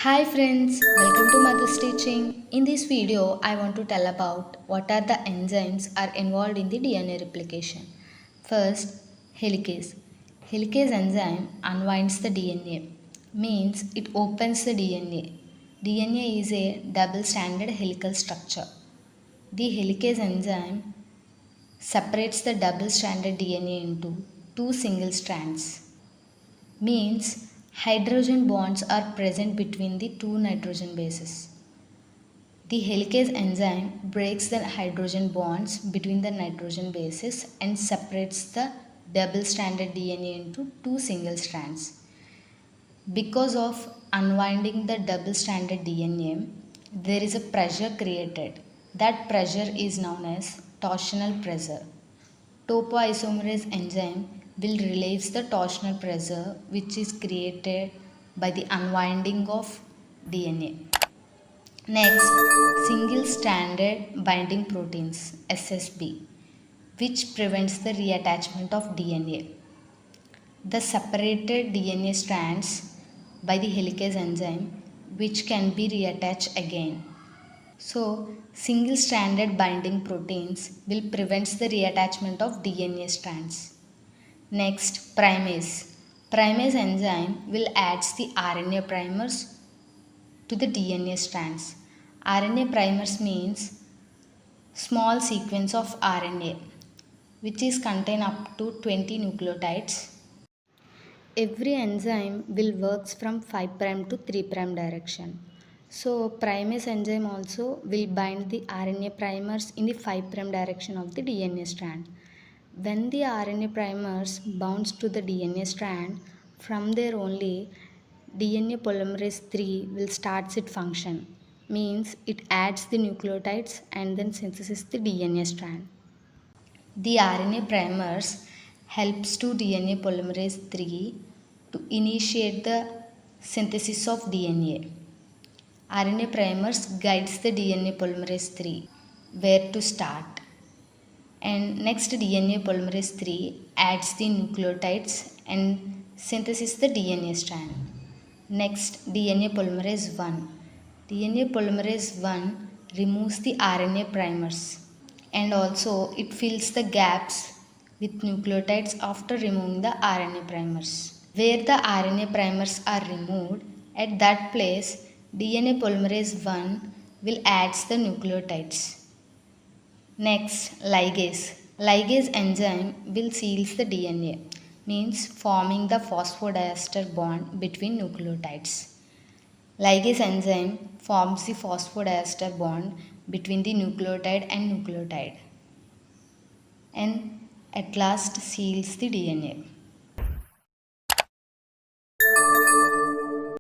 Hi friends, welcome to Mother's Teaching. In this video, I want to tell about what are the enzymes are involved in the DNA replication. First, helicase. Helicase enzyme unwinds the DNA, means it opens the DNA. DNA is a double-stranded helical structure. The helicase enzyme separates the double-stranded DNA into two single strands means hydrogen bonds are present between the two nitrogen bases. The helicase enzyme breaks the hydrogen bonds between the nitrogen bases and separates the double-stranded DNA into two single strands. Because of unwinding the double-stranded DNA, there is a pressure created. That pressure is known as torsional pressure. Topoisomerase enzyme will relieve the torsional pressure which is created by the unwinding of DNA. Next, single-stranded binding proteins SSB, which prevents the reattachment of DNA. The separated DNA strands by the helicase enzyme which can be reattached again. So, single-stranded binding proteins will prevent the reattachment of DNA strands. Next, primase. Primase enzyme will add the RNA primers to the DNA strands. RNA primers means small sequence of RNA which is contain up to 20 nucleotides. Every enzyme will works from 5' to 3' direction. So primase enzyme also will bind the RNA primers in the 5' direction of the DNA strand. When the RNA primers bounce to the DNA strand, from there only DNA polymerase 3 will start its function. Means it adds the nucleotides and then synthesis the DNA strand. The RNA primers helps to DNA polymerase 3 to initiate the synthesis of DNA. RNA primers guides the DNA polymerase 3 where to start. And next DNA polymerase 3 adds the nucleotides and synthesis the DNA strand. Next DNA polymerase 1. DNA polymerase 1 removes the RNA primers and also it fills the gaps with nucleotides after removing the RNA primers. Where the RNA primers are removed, at that place DNA polymerase 1 will add the nucleotides. Next, ligase. Ligase enzyme will seal the DNA, means forming the phosphodiester bond between nucleotides. Ligase enzyme forms the phosphodiester bond between the nucleotide and nucleotide and at last seals the DNA.